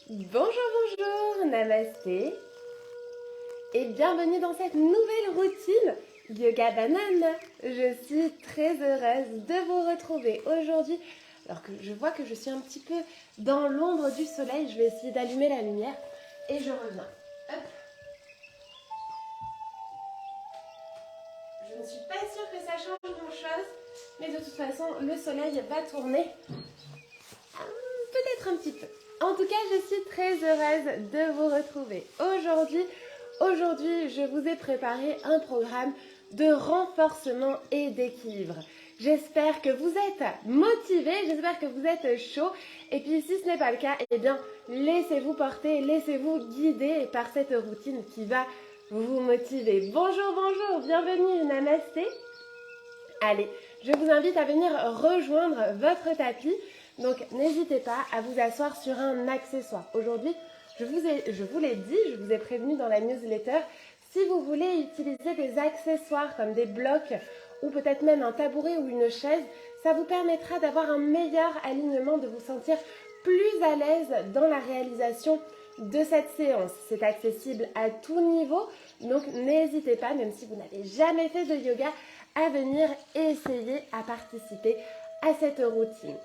Bonjour, bonjour, namasté et bienvenue dans cette nouvelle routine Yoga Banane. Je suis très heureuse de vous retrouver aujourd'hui. Alors que je vois que je suis un petit peu dans l'ombre du soleil, je vais essayer d'allumer la lumière et je reviens. Hop. Je ne suis pas sûre que ça change grand-chose, mais de toute façon, le soleil va tourner peut-être un petit peu. En tout cas, je suis très heureuse de vous retrouver aujourd'hui, je vous ai préparé un programme de renforcement et d'équilibre. J'espère que vous êtes motivés, j'espère que vous êtes chaud. Et puis si ce n'est pas le cas, eh bien laissez-vous porter, laissez-vous guider par cette routine qui va vous motiver. Bonjour, bonjour, bienvenue, namasté. Allez, je vous invite à venir rejoindre votre tapis. Donc n'hésitez pas à vous asseoir sur un accessoire. Aujourd'hui, je vous l'ai dit, je vous ai prévenu dans la newsletter, si vous voulez utiliser des accessoires comme des blocs ou peut-être même un tabouret ou une chaise, ça vous permettra d'avoir un meilleur alignement, de vous sentir plus à l'aise dans la réalisation de cette séance. C'est accessible à tout niveau, donc n'hésitez pas, même si vous n'avez jamais fait de yoga, à venir essayer à participer à cette routine.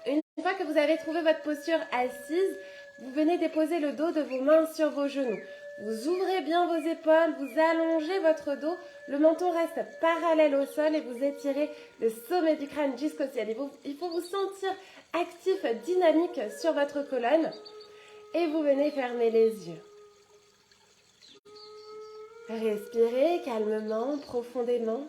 Une fois que vous avez trouvé votre posture assise, vous venez déposer le dos de vos mains sur vos genoux. Vous ouvrez bien vos épaules, vous allongez votre dos, le menton reste parallèle au sol et vous étirez le sommet du crâne jusqu'au ciel. Il faut vous sentir actif, dynamique sur votre colonne et vous venez fermer les yeux. Respirez calmement, profondément.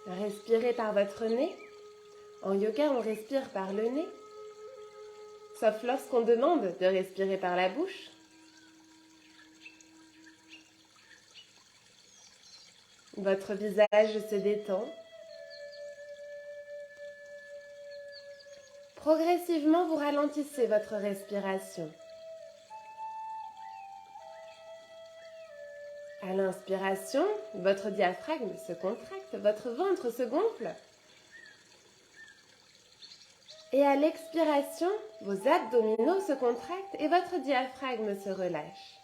Respirez par votre nez. En yoga, on respire par le nez. Sauf lorsqu'on demande de respirer par la bouche. Votre visage se détend. Progressivement, vous ralentissez votre respiration. À l'inspiration, votre diaphragme se contracte, votre ventre se gonfle. Et à l'expiration, vos abdominaux se contractent et votre diaphragme se relâche.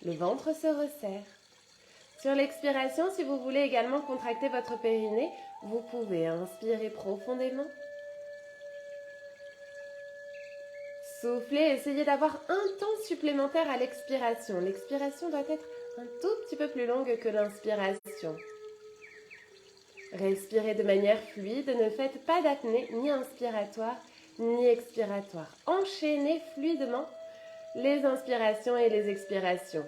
Le ventre se resserre. Sur l'expiration, si vous voulez également contracter votre périnée, vous pouvez inspirer profondément. Soufflez, essayez d'avoir un temps supplémentaire à l'expiration. L'expiration doit être un tout petit peu plus longue que l'inspiration. Respirez de manière fluide, ne faites pas d'apnée ni inspiratoire ni expiratoire. Enchaînez fluidement les inspirations et les expirations.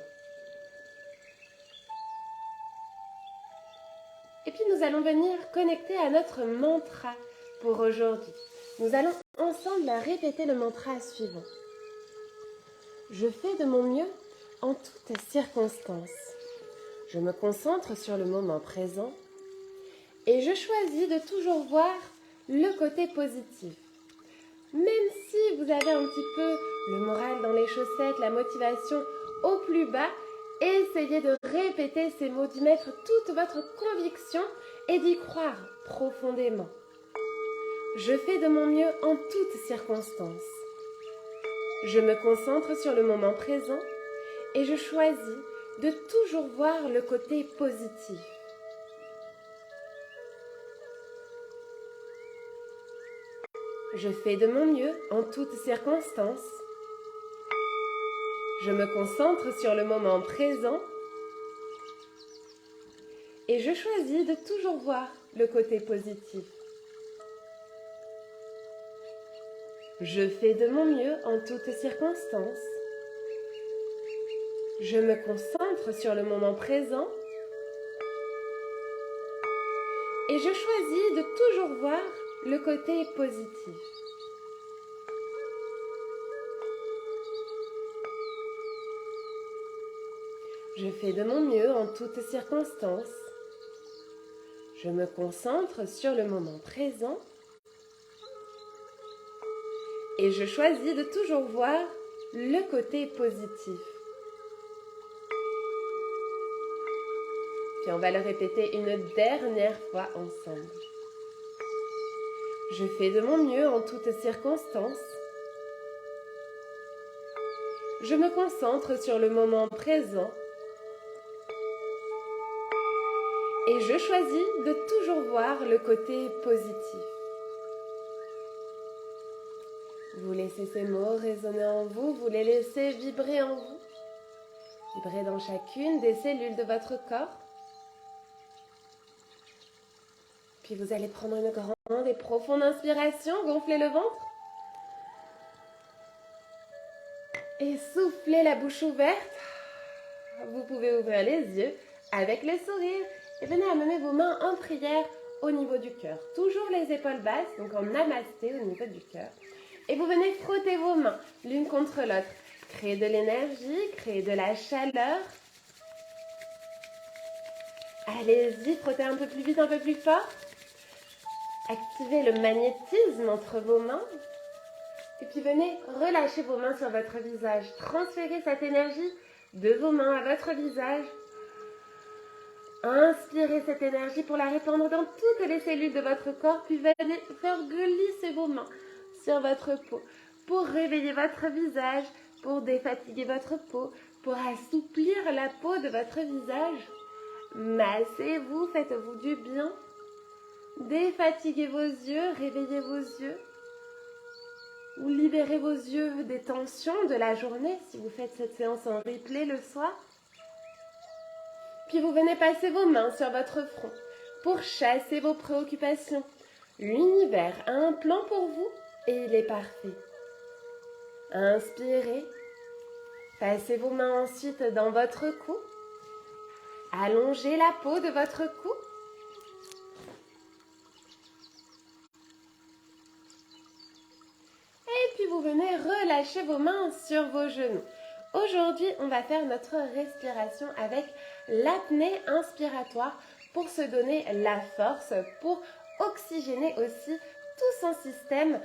Et puis nous allons venir connecter à notre mantra pour aujourd'hui. Nous allons ensemble répéter le mantra suivant. Je fais de mon mieux en toutes circonstances. Je me concentre sur le moment présent et je choisis de toujours voir le côté positif. Même si vous avez un petit peu le moral dans les chaussettes, la motivation au plus bas, essayez de répéter ces mots, d'y mettre toute votre conviction et d'y croire profondément. Je fais de mon mieux en toutes circonstances. Je me concentre sur le moment présent et je choisis de toujours voir le côté positif. Je fais de mon mieux en toutes circonstances. Je me concentre sur le moment présent et je choisis de toujours voir le côté positif. Je fais de mon mieux en toutes circonstances. Je me concentre sur le moment présent et je choisis de toujours voir le côté positif. Je fais de mon mieux en toutes circonstances. Je me concentre sur le moment présent et je choisis de toujours voir le côté positif. Puis on va le répéter une dernière fois ensemble. Je fais de mon mieux en toutes circonstances. Je me concentre sur le moment présent. Et je choisis de toujours voir le côté positif. Vous laissez ces mots résonner en vous, vous les laissez vibrer en vous. Vibrer dans chacune des cellules de votre corps. Puis vous allez prendre une grande et profonde inspiration, gonfler le ventre. Et souffler la bouche ouverte. Vous pouvez ouvrir les yeux avec le sourire. Et venez amener vos mains en prière au niveau du cœur. Toujours les épaules basses, donc en namasté au niveau du cœur. Et vous venez frotter vos mains l'une contre l'autre. Créer de l'énergie, créer de la chaleur. Allez-y, frottez un peu plus vite, un peu plus fort. Activez le magnétisme entre vos mains. Et puis venez relâcher vos mains sur votre visage. Transférez cette énergie de vos mains à votre visage. Inspirez cette énergie pour la répandre dans toutes les cellules de votre corps. Puis venez faire glisser vos mains sur votre peau pour réveiller votre visage, pour défatiguer votre peau, pour assouplir la peau de votre visage. Massez-vous, faites-vous du bien. Défatiguez vos yeux, réveillez vos yeux. Ou libérez vos yeux des tensions de la journée si vous faites cette séance en replay le soir. Puis vous venez passer vos mains sur votre front pour chasser vos préoccupations. L'univers a un plan pour vous et il est parfait. Inspirez. Passez vos mains ensuite dans votre cou. Allongez la peau de votre cou. Et puis vous venez relâcher vos mains sur vos genoux. Aujourd'hui, on va faire notre respiration avec l'apnée inspiratoire pour se donner la force, pour oxygéner aussi tout son système,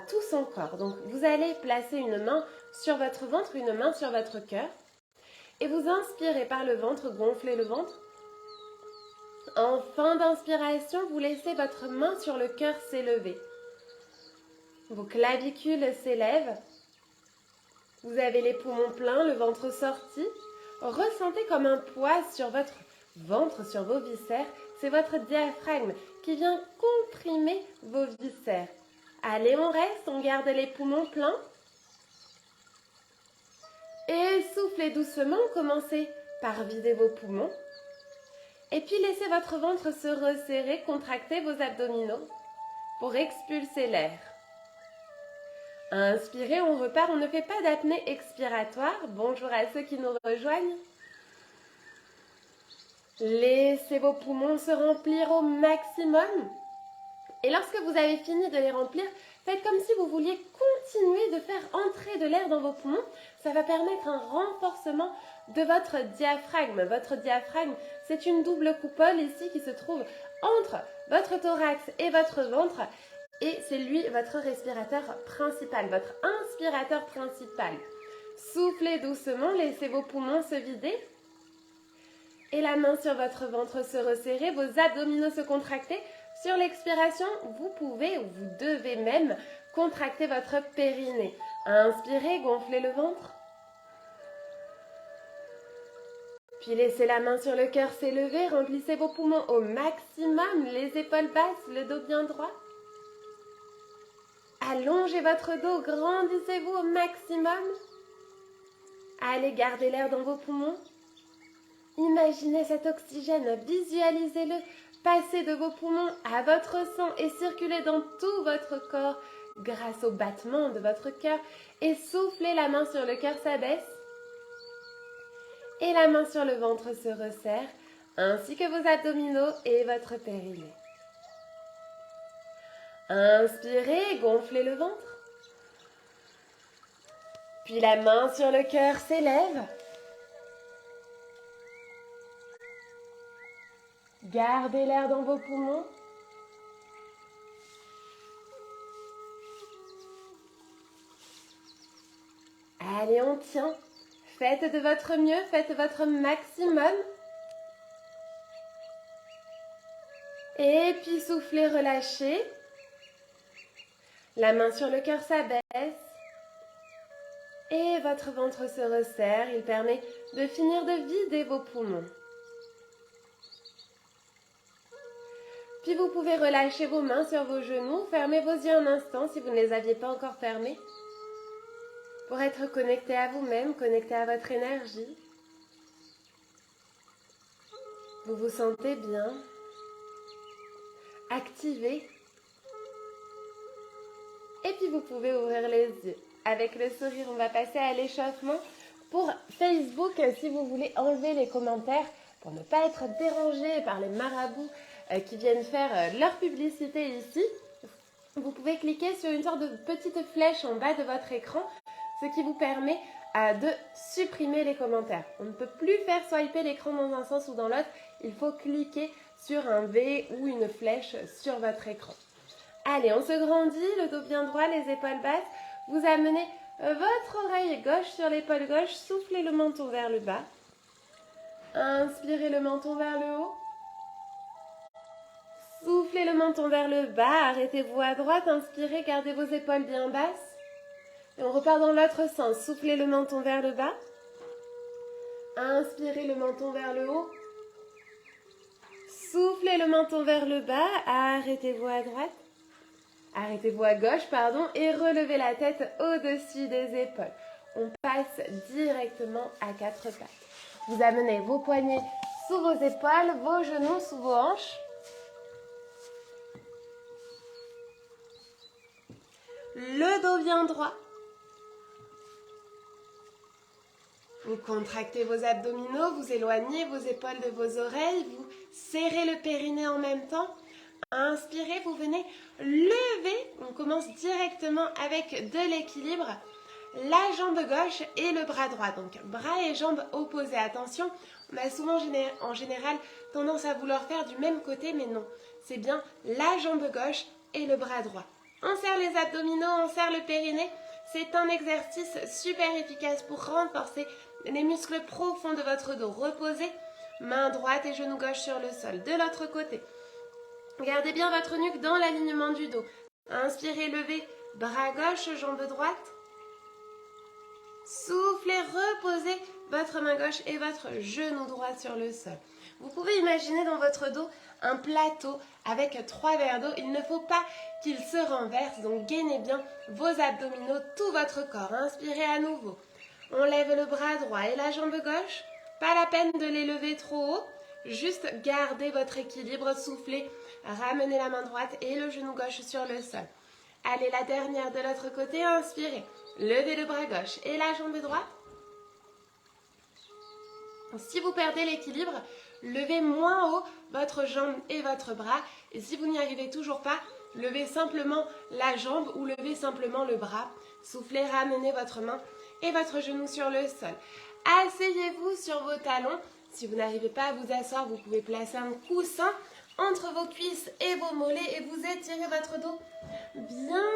tout son corps. Donc, vous allez placer une main sur votre ventre, une main sur votre cœur. Et vous inspirez par le ventre, gonflez le ventre. En fin d'inspiration, vous laissez votre main sur le cœur s'élever. Vos clavicules s'élèvent. Vous avez les poumons pleins, le ventre sorti. Ressentez comme un poids sur votre ventre, sur vos viscères. C'est votre diaphragme qui vient comprimer vos viscères. Allez, on reste, on garde les poumons pleins. Et soufflez doucement, commencez par vider vos poumons. Et puis laissez votre ventre se resserrer, contractez vos abdominaux pour expulser l'air. Inspirez, on repart, on ne fait pas d'apnée expiratoire. Bonjour à ceux qui nous rejoignent. Laissez vos poumons se remplir au maximum. Et lorsque vous avez fini de les remplir, faites comme si vous vouliez continuer de faire entrer de l'air dans vos poumons. Ça va permettre un renforcement de votre diaphragme. Votre diaphragme, c'est une double coupole ici qui se trouve entre votre thorax et votre ventre. Et c'est lui, votre respirateur principal, votre inspirateur principal. Soufflez doucement, laissez vos poumons se vider. Et la main sur votre ventre se resserrer, vos abdominaux se contracter. Sur l'expiration, vous pouvez ou vous devez même contracter votre périnée. Inspirez, gonflez le ventre. Puis laissez la main sur le cœur s'élever, remplissez vos poumons au maximum, les épaules basses, le dos bien droit. Allongez votre dos, grandissez-vous au maximum. Allez, gardez l'air dans vos poumons. Imaginez cet oxygène, visualisez-le, passer de vos poumons à votre sang et circuler dans tout votre corps grâce au battement de votre cœur. Et soufflez, la main sur le cœur s'abaisse. Et la main sur le ventre se resserre, ainsi que vos abdominaux et votre périnée. Inspirez, gonflez le ventre. Puis la main sur le cœur s'élève. Gardez l'air dans vos poumons. Allez, on tient. Faites de votre mieux, faites votre maximum. Et puis soufflez, relâchez. La main sur le cœur s'abaisse. Et votre ventre se resserre. Il permet de finir de vider vos poumons. Puis vous pouvez relâcher vos mains sur vos genoux. Fermez vos yeux un instant si vous ne les aviez pas encore fermés. Pour être connecté à vous-même, connecté à votre énergie. Vous vous sentez bien, activé. Et puis vous pouvez ouvrir les yeux. Avec le sourire, on va passer à l'échauffement. Pour Facebook, si vous voulez enlever les commentaires, pour ne pas être dérangé par les marabouts qui viennent faire leur publicité ici, vous pouvez cliquer sur une sorte de petite flèche en bas de votre écran, ce qui vous permet de supprimer les commentaires. On ne peut plus faire swiper l'écran dans un sens ou dans l'autre, il faut cliquer sur un V ou une flèche sur votre écran. Allez, on se grandit, le dos bien droit, les épaules basses. Vous amenez votre oreille gauche sur l'épaule gauche, soufflez le menton vers le bas. Inspirez le menton vers le haut. Soufflez le menton vers le bas, arrêtez-vous à droite, inspirez, gardez vos épaules bien basses. Et on repart dans l'autre sens, soufflez le menton vers le bas. Inspirez le menton vers le haut. Soufflez le menton vers le bas, arrêtez-vous à droite. Arrêtez-vous à gauche, pardon, et relevez la tête au-dessus des épaules. On passe directement à quatre pattes. Vous amenez vos poignets sous vos épaules, vos genoux sous vos hanches. Le dos bien droit. Vous contractez vos abdominaux, vous éloignez vos épaules de vos oreilles, vous serrez le périnée en même temps. Inspirez, vous venez lever. On commence directement avec de l'équilibre. La jambe gauche et le bras droit. Donc bras et jambes opposés. Attention, on a souvent en général tendance à vouloir faire du même côté, mais non. C'est bien la jambe gauche et le bras droit. On serre les abdominaux, on serre le périnée. C'est un exercice super efficace pour renforcer les muscles profonds de votre dos. Reposez, main droite et genou gauche sur le sol. De l'autre côté. Gardez bien votre nuque dans l'alignement du dos. Inspirez, levez, bras gauche, jambe droite. Soufflez, reposez votre main gauche et votre genou droit sur le sol. Vous pouvez imaginer dans votre dos un plateau avec 3 verres d'eau. Il ne faut pas qu'il se renverse, donc gainez bien vos abdominaux, tout votre corps. Inspirez à nouveau. On lève le bras droit et la jambe gauche. Pas la peine de les lever trop haut. Juste gardez votre équilibre, soufflez, ramenez la main droite et le genou gauche sur le sol. Allez, la dernière de l'autre côté, inspirez. Levez le bras gauche et la jambe droite. Si vous perdez l'équilibre, levez moins haut votre jambe et votre bras. Et si vous n'y arrivez toujours pas, levez simplement la jambe ou levez simplement le bras. Soufflez, ramenez votre main et votre genou sur le sol. Asseyez-vous sur vos talons. Si vous n'arrivez pas à vous asseoir, vous pouvez placer un coussin entre vos cuisses et vos mollets et vous étirez votre dos bien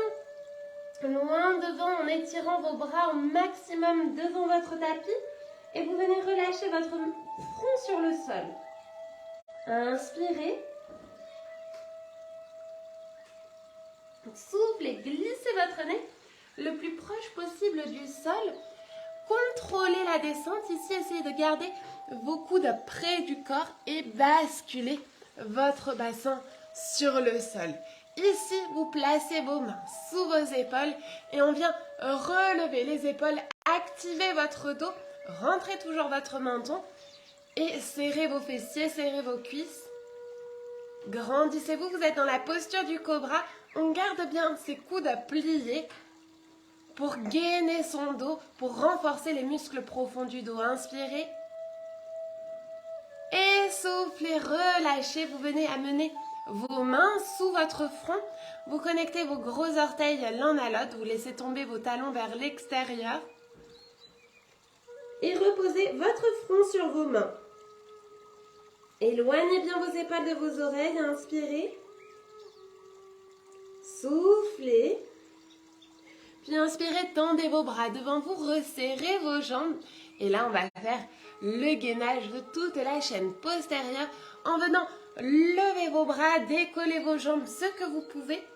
loin devant en étirant vos bras au maximum devant votre tapis et vous venez relâcher votre front sur le sol. Inspirez. Soufflez, glissez votre nez le plus proche possible du sol. Contrôlez la descente. Ici, essayez de garder vos coudes près du corps et basculez votre bassin sur le sol. Ici, vous placez vos mains sous vos épaules et on vient relever les épaules, activez votre dos, rentrez toujours votre menton et serrez vos fessiers, serrez vos cuisses. Grandissez-vous, vous êtes dans la posture du cobra. On garde bien ses coudes pliés pour gainer son dos, pour renforcer les muscles profonds du dos. Inspirez. Et soufflez, relâchez. Vous venez amener vos mains sous votre front. Vous connectez vos gros orteils l'un à l'autre. Vous laissez tomber vos talons vers l'extérieur. Et reposez votre front sur vos mains. Éloignez bien vos épaules de vos oreilles. Inspirez. Soufflez. Puis inspirez, tendez vos bras devant vous, resserrez vos jambes. Et là, on va faire le gainage de toute la chaîne postérieure en venant lever vos bras, décoller vos jambes, ce que vous pouvez.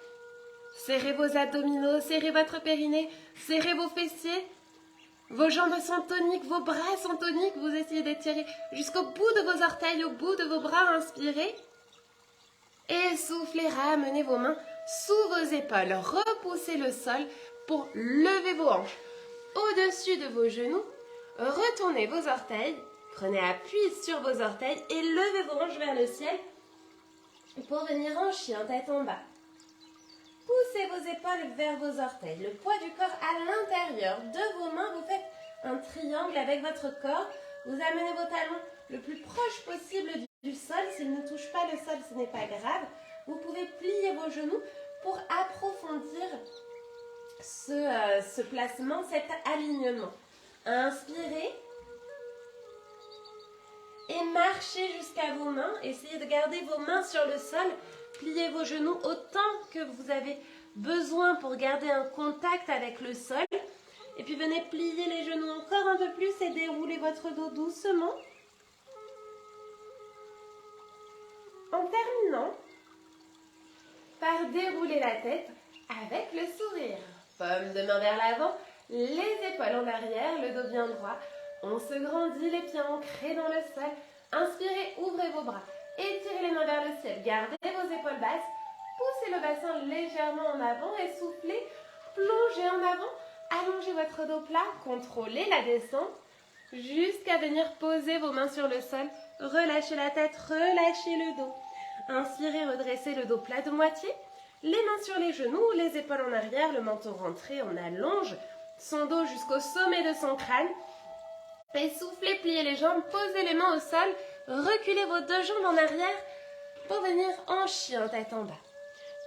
Serrez vos abdominaux, serrez votre périnée, serrez vos fessiers. Vos jambes sont toniques, vos bras sont toniques. Vous essayez d'étirer jusqu'au bout de vos orteils, au bout de vos bras. Inspirez. Et soufflez, ramenez vos mains sous vos épaules. Repoussez le sol pour lever vos hanches au-dessus de vos genoux. Retournez vos orteils. Prenez appui sur vos orteils et levez vos hanches vers le ciel pour venir en chien, tête en bas. Poussez vos épaules vers vos orteils. Le poids du corps à l'intérieur de vos mains. Vous faites un triangle avec votre corps. Vous amenez vos talons le plus proche possible du sol. S'ils ne touchent pas le sol, ce n'est pas grave. Vous pouvez plier vos genoux pour approfondir ce placement, cet alignement. Inspirez. Et marchez jusqu'à vos mains. Essayez de garder vos mains sur le sol. Pliez vos genoux autant que vous avez besoin pour garder un contact avec le sol. Et puis venez plier les genoux encore un peu plus et déroulez votre dos doucement. En terminant par dérouler la tête avec le sourire. Paume de main vers l'avant, les épaules en arrière, le dos bien droit. On se grandit, les pieds ancrés dans le sol. Inspirez, ouvrez vos bras. Étirez les mains vers le ciel. Gardez vos épaules basses. Poussez le bassin légèrement en avant et soufflez. Plongez en avant. Allongez votre dos plat. Contrôlez la descente jusqu'à venir poser vos mains sur le sol. Relâchez la tête, relâchez le dos. Inspirez, redressez le dos plat de moitié. Les mains sur les genoux, les épaules en arrière, le menton rentré. On allonge son dos jusqu'au sommet de son crâne. Et soufflez, pliez les jambes, posez les mains au sol, reculez vos deux jambes en arrière pour venir en chien, tête en bas.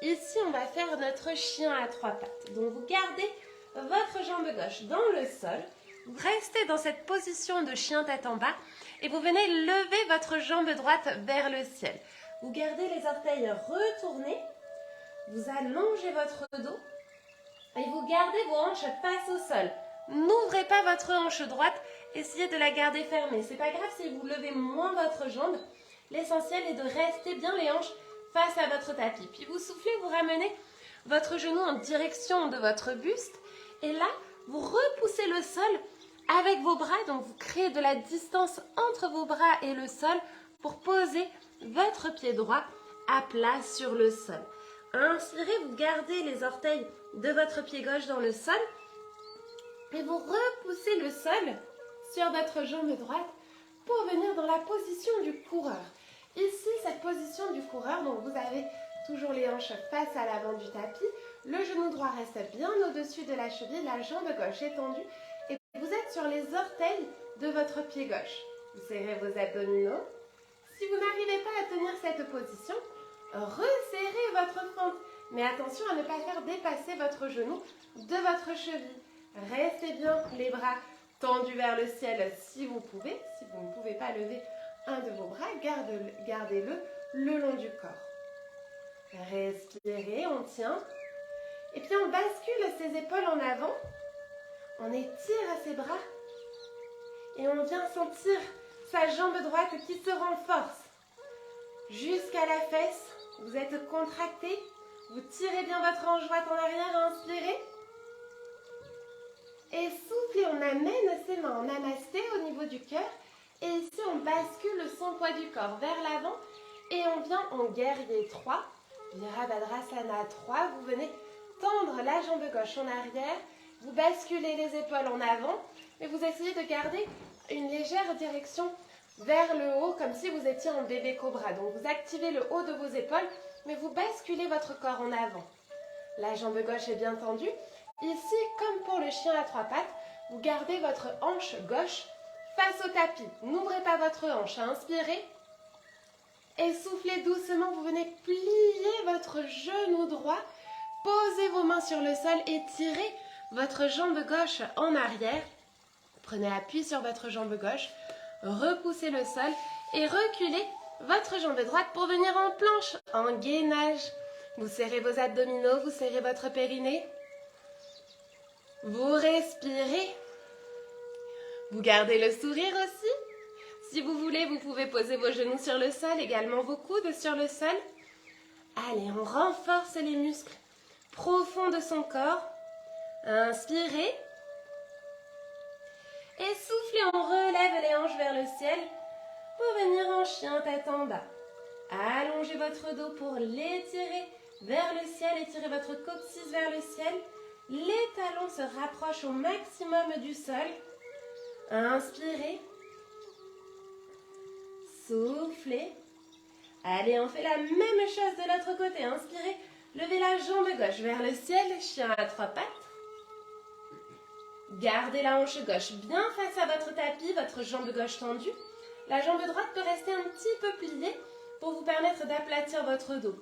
Ici, on va faire notre chien à trois pattes. Donc, vous gardez votre jambe gauche dans le sol, vous restez dans cette position de chien, tête en bas et vous venez lever votre jambe droite vers le ciel. Vous gardez les orteils retournés, vous allongez votre dos et vous gardez vos hanches face au sol. N'ouvrez pas votre hanche droite, essayez de la garder fermée. C'est pas grave si vous levez moins votre jambe. L'essentiel est de rester bien les hanches face à votre tapis. Puis vous soufflez, vous ramenez votre genou en direction de votre buste. Et là, vous repoussez le sol avec vos bras. Donc vous créez de la distance entre vos bras et le sol pour poser votre pied droit à plat sur le sol. Inspirez, vous gardez les orteils de votre pied gauche dans le sol. Et vous repoussez le sol sur votre jambe droite pour venir dans la position du coureur. Ici, cette position du coureur, donc vous avez toujours les hanches face à l'avant du tapis. Le genou droit reste bien au-dessus de la cheville, la jambe gauche est tendue. Et vous êtes sur les orteils de votre pied gauche. Vous serrez vos abdominaux. Si vous n'arrivez pas à tenir cette position, resserrez votre fente. Mais attention à ne pas faire dépasser votre genou de votre cheville. Restez bien les bras tendus vers le ciel si vous pouvez. Si vous ne pouvez pas lever un de vos bras, gardez-le le long du corps. Respirez, on tient. Et puis on bascule ses épaules en avant. On étire ses bras. Et on vient sentir sa jambe droite qui se renforce. Jusqu'à la fesse, vous êtes contracté. Vous tirez bien votre hanche droite en arrière, inspirez. Et soufflez, on amène ses mains en namasté au niveau du cœur. Et ici, on bascule son poids du corps vers l'avant. Et on vient en guerrier 3. Virabhadrasana 3. Vous venez tendre la jambe gauche en arrière. Vous basculez les épaules en avant. Et vous essayez de garder une légère direction vers le haut, comme si vous étiez en bébé cobra. Donc, vous activez le haut de vos épaules, mais vous basculez votre corps en avant. La jambe gauche est bien tendue. Ici, comme pour le chien à trois pattes, vous gardez votre hanche gauche face au tapis. N'ouvrez pas votre hanche. Inspirez. Et soufflez doucement. Vous venez plier votre genou droit. Posez vos mains sur le sol et tirez votre jambe gauche en arrière. Prenez appui sur votre jambe gauche. Repoussez le sol et reculez votre jambe droite pour venir en planche, en gainage. Vous serrez vos abdominaux, vous serrez votre périnée. Vous respirez. Vous gardez le sourire aussi. Si vous voulez, vous pouvez poser vos genoux sur le sol, également vos coudes sur le sol. Allez, on renforce les muscles profond de son corps. Inspirez. Et soufflez, on relève les hanches vers le ciel pour venir en chien tête en bas. Allongez votre dos pour l'étirer vers le ciel, étirez votre coccyx vers le ciel. Les talons se rapprochent au maximum du sol. Inspirez. Soufflez. Allez, on fait la même chose de l'autre côté. Inspirez. Levez la jambe gauche vers le ciel, chien à 3 pattes. Gardez la hanche gauche bien face à votre tapis, votre jambe gauche tendue. La jambe droite peut rester un petit peu pliée pour vous permettre d'aplatir votre dos.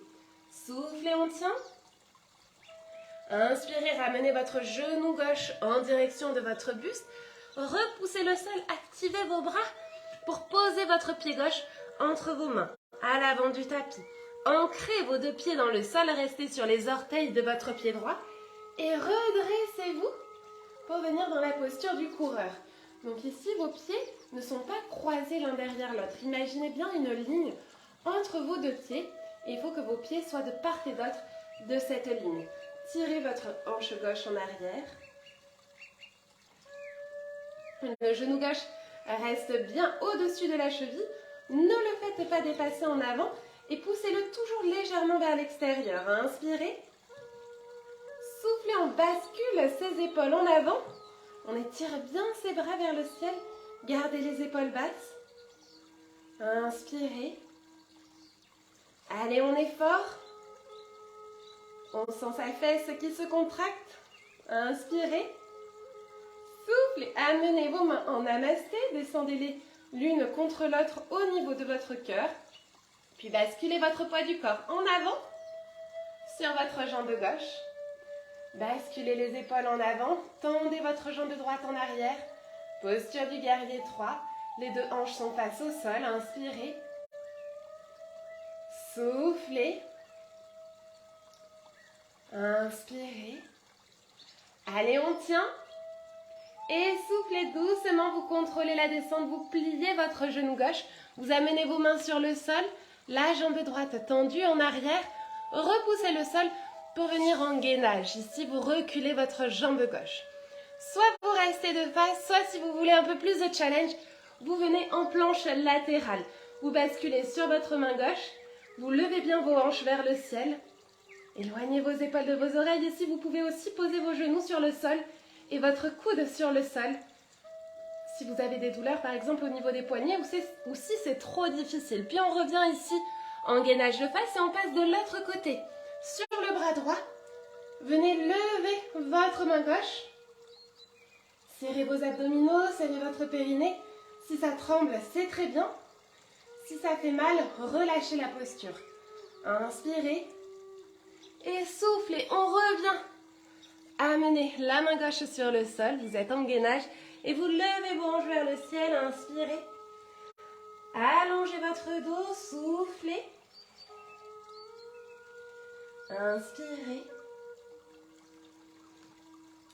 Soufflez, on tient. Inspirez, ramenez votre genou gauche en direction de votre buste. Repoussez le sol, activez vos bras pour poser votre pied gauche entre vos mains, à l'avant du tapis. Ancrez vos 2 pieds dans le sol, restez sur les orteils de votre pied droit et redressez-vous pour venir dans la posture du coureur. Donc ici, vos pieds ne sont pas croisés l'un derrière l'autre. Imaginez bien une ligne entre vos 2 pieds et il faut que vos pieds soient de part et d'autre de cette ligne. Tirez votre hanche gauche en arrière. Le genou gauche reste bien au-dessus de la cheville. Ne le faites pas dépasser en avant et poussez-le toujours légèrement vers l'extérieur. Inspirez. Soufflez, on bascule ses épaules en avant. On étire bien ses bras vers le ciel. Gardez les épaules basses. Inspirez. Allez, on est fort. On sent sa fesse qui se contracte. Inspirez. Soufflez. Amenez vos mains en namasté. Descendez-les l'une contre l'autre au niveau de votre cœur. Puis basculez votre poids du corps en avant sur votre jambe gauche. Basculez les épaules en avant. Tendez votre jambe droite en arrière. Posture du guerrier 3. Les 2 hanches sont face au sol. Inspirez. Soufflez. Inspirez. Allez, on tient. Et soufflez doucement, vous contrôlez la descente, vous pliez votre genou gauche, vous amenez vos mains sur le sol, la jambe droite tendue en arrière, repoussez le sol pour venir en gainage. Ici, vous reculez votre jambe gauche. Soit vous restez de face, soit si vous voulez un peu plus de challenge, vous venez en planche latérale. Vous basculez sur votre main gauche, vous levez bien vos hanches vers le ciel, éloignez vos épaules de vos oreilles. Ici, vous pouvez aussi poser vos genoux sur le sol et votre coude sur le sol. Si vous avez des douleurs, par exemple, au niveau des poignets, ou si c'est trop difficile. Puis on revient ici en gainage de face et on passe de l'autre côté. Sur le bras droit, venez lever votre main gauche. Serrez vos abdominaux, serrez votre périnée. Si ça tremble, c'est très bien. Si ça fait mal, relâchez la posture. Inspirez et soufflez. On revient. Amenez la main gauche sur le sol, vous êtes en gainage et vous levez vos hanches vers le ciel. Inspirez. Allongez votre dos, soufflez. Inspirez.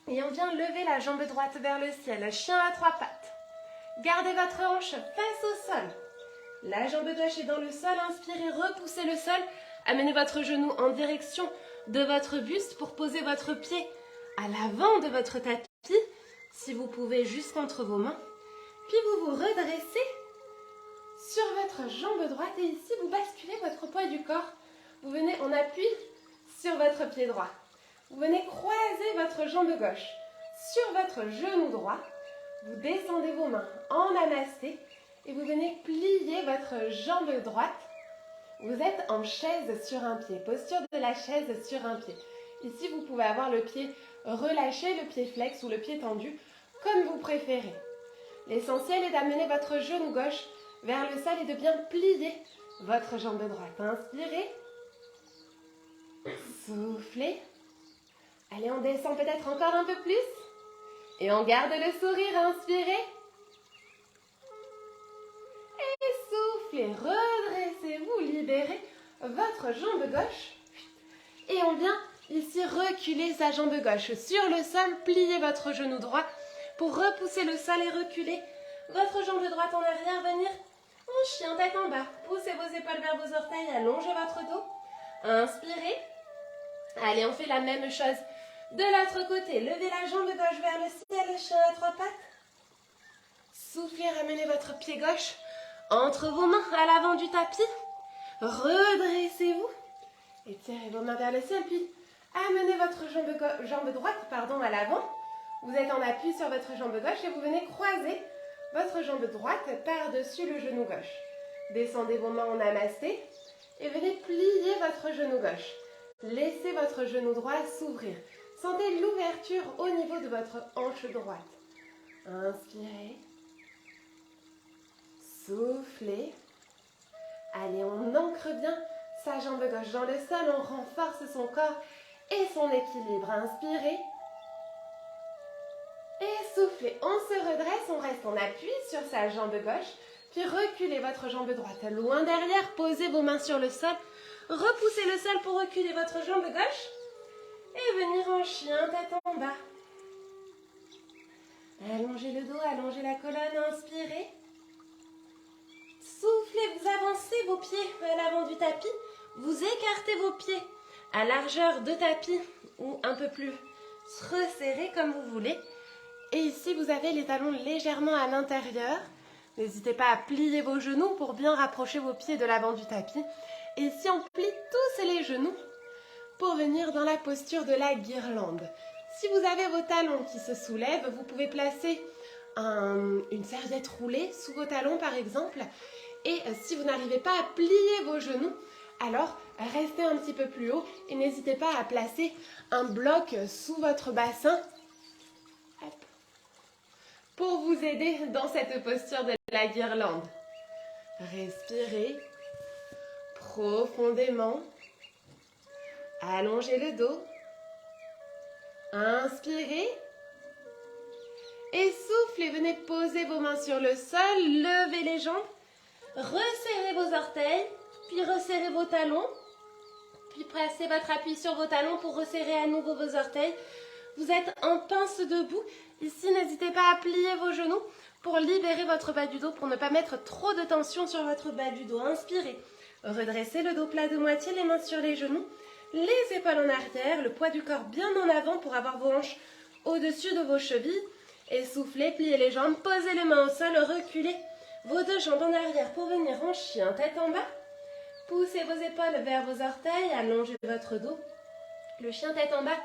Et on vient lever la jambe droite vers le ciel, chien à 3 pattes. Gardez votre hanche face au sol. La jambe gauche est dans le sol, inspirez, repoussez le sol. Amenez votre genou en direction de votre buste pour poser votre pied à l'avant de votre tapis, si vous pouvez juste entre vos mains. Puis vous vous redressez sur votre jambe droite et ici vous basculez votre poids du corps. Vous venez en appui sur votre pied droit. Vous venez croiser votre jambe gauche sur votre genou droit. Vous descendez vos mains en namasté et vous venez plier votre jambe droite. Vous êtes en chaise sur un pied, posture de la chaise sur un pied. Ici, vous pouvez avoir le pied relâché, le pied flex ou le pied tendu, comme vous préférez. L'essentiel est d'amener votre genou gauche vers le sol et de bien plier votre jambe droite. Inspirez. Soufflez. Allez, on descend peut-être encore un peu plus. Et on garde le sourire. Inspirez. Et soufflez. Redressez-vous. Libérez votre jambe gauche. Et on vient ici reculer sa jambe gauche sur le sol. Pliez votre genou droit pour repousser le sol et reculer votre jambe droite en arrière. Venir en chien tête en bas. Poussez vos épaules vers vos orteils. Allongez votre dos. Inspirez. Allez, on fait la même chose de l'autre côté. Levez la jambe gauche vers le ciel, chien à trois pattes. Soufflez, ramenez votre pied gauche entre vos mains à l'avant du tapis. Redressez-vous. Étirez vos mains vers le ciel, puis amenez votre jambe droite à l'avant. Vous êtes en appui sur votre jambe gauche et vous venez croiser votre jambe droite par-dessus le genou gauche. Descendez vos mains en namasté et venez plier votre genou gauche. Laissez votre genou droit s'ouvrir. Sentez l'ouverture au niveau de votre hanche droite. Inspirez. Soufflez. Allez, on ancre bien sa jambe gauche dans le sol. On renforce son corps et son équilibre. Inspirez. Et soufflez. On se redresse, on reste en appui sur sa jambe gauche. Puis reculez votre jambe droite loin derrière. Posez vos mains sur le sol. Repoussez le sol pour reculer votre jambe gauche. Et venir en chien, tête en bas. Allongez le dos, allongez la colonne, inspirez. Soufflez, vous avancez vos pieds à l'avant du tapis. Vous écartez vos pieds à largeur de tapis ou un peu plus resserrés comme vous voulez. Et ici, vous avez les talons légèrement à l'intérieur. N'hésitez pas à plier vos genoux pour bien rapprocher vos pieds de l'avant du tapis. Et ici, on plie tous les genoux pour venir dans la posture de la guirlande. Si vous avez vos talons qui se soulèvent, vous pouvez placer une serviette roulée sous vos talons par exemple. Et si vous n'arrivez pas à plier vos genoux, alors restez un petit peu plus haut et n'hésitez pas à placer un bloc sous votre bassin pour vous aider dans cette posture de la guirlande. Respirez profondément. Allongez le dos. Inspirez. Et soufflez. Venez poser vos mains sur le sol. Levez les jambes. Resserrez vos orteils. Puis resserrez vos talons. Puis placez votre appui sur vos talons pour resserrer à nouveau vos orteils. Vous êtes en pince debout. Ici, n'hésitez pas à plier vos genoux pour libérer votre bas du dos, pour ne pas mettre trop de tension sur votre bas du dos. Inspirez. Redressez le dos plat de moitié, les mains sur les genoux. Les épaules en arrière, le poids du corps bien en avant pour avoir vos hanches au-dessus de vos chevilles. Et soufflez, pliez les jambes, posez les mains au sol, reculez vos deux jambes en arrière pour venir en chien, tête en bas. Poussez vos épaules vers vos orteils, allongez votre dos. Le chien tête en bas,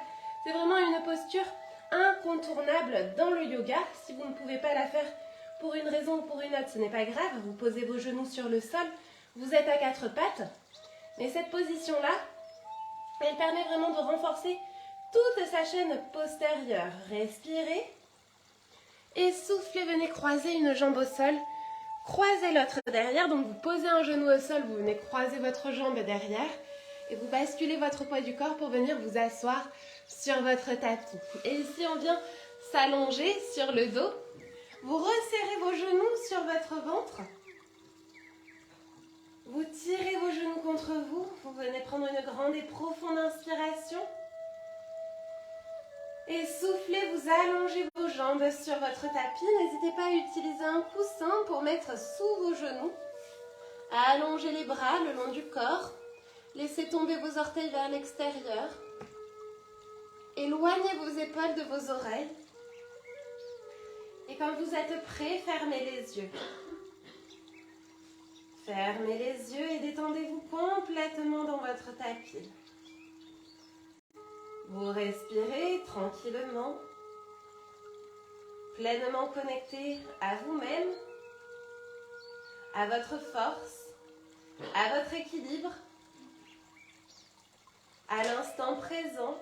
c'est vraiment une posture incontournable dans le yoga. Si vous ne pouvez pas la faire pour une raison ou pour une autre, ce n'est pas grave. Vous posez vos genoux sur le sol, vous êtes à quatre pattes. Mais cette position-là, elle permet vraiment de renforcer toute sa chaîne postérieure. Respirez et soufflez, venez croiser une jambe au sol. Croisez l'autre derrière, donc vous posez un genou au sol, vous venez croiser votre jambe derrière et vous basculez votre poids du corps pour venir vous asseoir sur votre tapis. Et ici, on vient s'allonger sur le dos. Vous resserrez vos genoux sur votre ventre. Vous tirez vos genoux contre vous. Vous venez prendre une grande et profonde inspiration. Et soufflez, vous allongez vos jambes sur votre tapis. N'hésitez pas à utiliser un coussin pour mettre sous vos genoux. Allongez les bras le long du corps. Laissez tomber vos orteils vers l'extérieur. Éloignez vos épaules de vos oreilles. Et quand vous êtes prêts, fermez les yeux. Fermez les yeux et détendez-vous complètement dans votre tapis. Vous respirez tranquillement, pleinement connecté à vous-même, à votre force, à votre équilibre, à l'instant présent.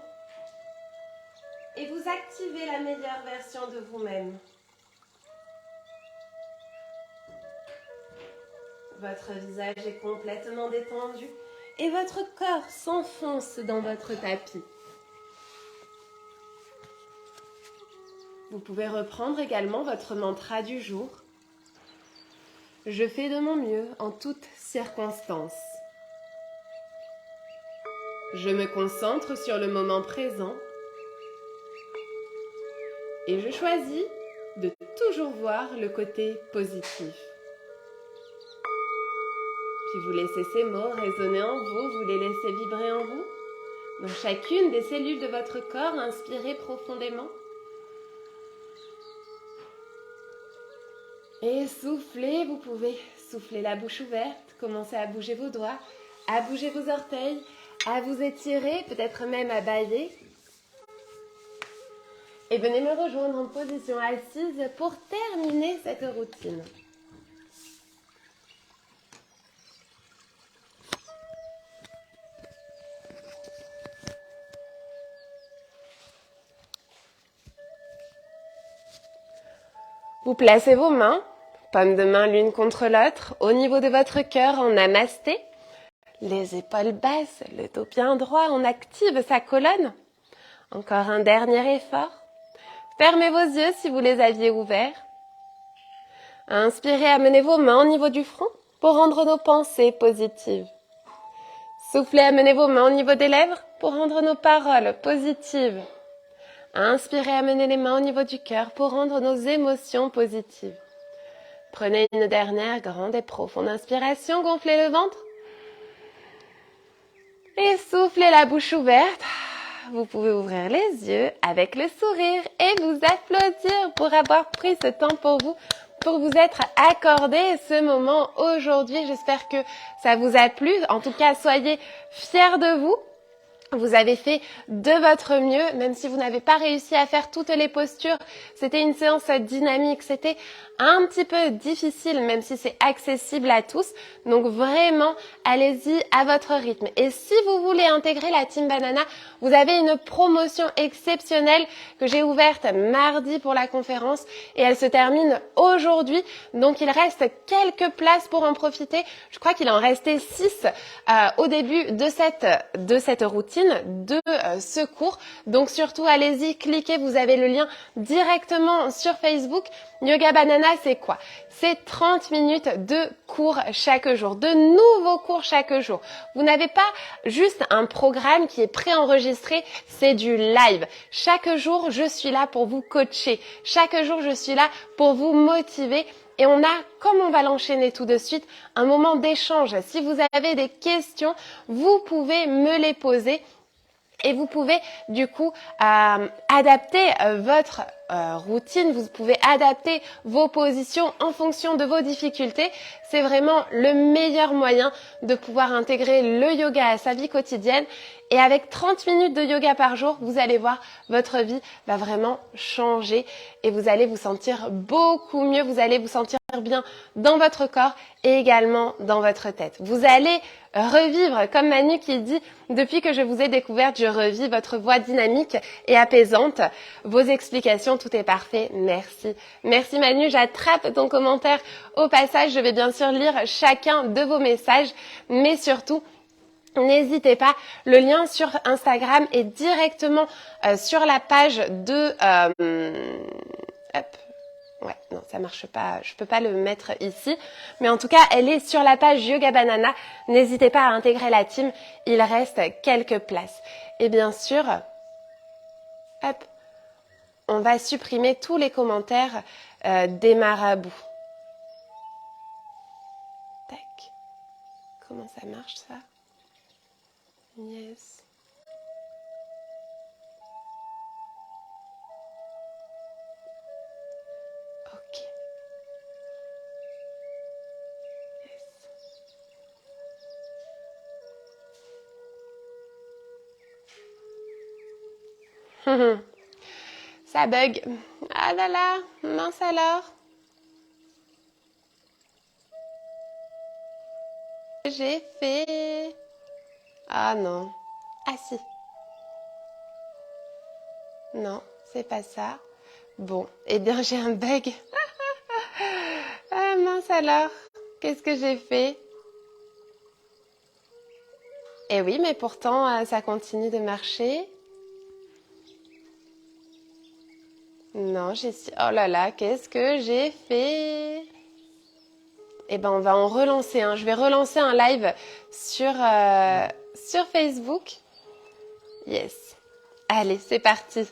Et vous activez la meilleure version de vous-même. Votre visage est complètement détendu et votre corps s'enfonce dans votre tapis. Vous pouvez reprendre également votre mantra du jour. Je fais de mon mieux en toutes circonstances. Je me concentre sur le moment présent et je choisis de toujours voir le côté positif. Puis vous laissez ces mots résonner en vous, vous les laissez vibrer en vous. Donc chacune des cellules de votre corps, inspirez profondément. Et soufflez, vous pouvez souffler la bouche ouverte, commencer à bouger vos doigts, à bouger vos orteils, à vous étirer, peut-être même à bâiller. Et venez me rejoindre en position assise pour terminer cette routine. Vous placez vos mains, paumes de main l'une contre l'autre, au niveau de votre cœur en namasté. Les épaules basses, le dos bien droit, on active sa colonne. Encore un dernier effort. Fermez vos yeux si vous les aviez ouverts. Inspirez, amenez vos mains au niveau du front pour rendre nos pensées positives. Soufflez, amenez vos mains au niveau des lèvres pour rendre nos paroles positives. Inspirez, amenez les mains au niveau du cœur pour rendre nos émotions positives. Prenez une dernière grande et profonde inspiration, gonflez le ventre. Et soufflez la bouche ouverte. Vous pouvez ouvrir les yeux avec le sourire et vous applaudir pour avoir pris ce temps pour vous être accordé ce moment aujourd'hui. J'espère que ça vous a plu. En tout cas, soyez fiers de vous. Vous avez fait de votre mieux, même si vous n'avez pas réussi à faire toutes les postures. C'était une séance dynamique, c'était un petit peu difficile, même si c'est accessible à tous. Donc vraiment, allez-y à votre rythme. Et si vous voulez intégrer la Team Banana, vous avez une promotion exceptionnelle que j'ai ouverte mardi pour la conférence et elle se termine aujourd'hui. Donc il reste quelques places pour en profiter. Je crois qu'il en restait 6 au début de cette routine de ce cours. Donc surtout, allez-y, cliquez, vous avez le lien directement sur Facebook. Yoga Banana, c'est quoi? C'est 30 minutes de cours chaque jour, de nouveaux cours chaque jour. Vous n'avez pas juste un programme qui est préenregistré, c'est du live. Chaque jour, je suis là pour vous coacher. Chaque jour, je suis là pour vous motiver. Et on a, comme on va l'enchaîner tout de suite, un moment d'échange. Si vous avez des questions, vous pouvez me les poser. Et vous pouvez du coup adapter votre routine, vous pouvez adapter vos positions en fonction de vos difficultés. C'est vraiment le meilleur moyen de pouvoir intégrer le yoga à sa vie quotidienne. Et avec 30 minutes de yoga par jour, vous allez voir, votre vie va vraiment changer et vous allez vous sentir beaucoup mieux, vous allez vous sentir bien dans votre corps et également dans votre tête. Vous allez revivre, comme Manu qui dit, depuis que je vous ai découverte, je revis votre voix dynamique et apaisante. Vos explications, tout est parfait. Merci. Merci Manu, j'attrape ton commentaire au passage. Je vais bien sûr lire chacun de vos messages, mais surtout, n'hésitez pas, le lien sur Instagram est directement sur la page de... Ouais, non, ça marche pas. Je peux pas le mettre ici. Mais en tout cas, elle est sur la page Yoga Banana. N'hésitez pas à intégrer la team. Il reste quelques places. Et bien sûr, hop, on va supprimer tous les commentaires des marabouts. Tac. Comment ça marche ça? Yes. Ok. Yes. Ça bug. Ah là là, mince alors. J'ai fait... Ah non. Ah si. Non, c'est pas ça. Bon, eh bien j'ai un bug. Ah mince alors. Qu'est-ce que j'ai fait? Eh oui, mais pourtant ça continue de marcher. Non, oh là là, qu'est-ce que j'ai fait? Eh ben on va en relancer un. Je vais relancer un live sur Facebook. Yes. Allez, c'est parti.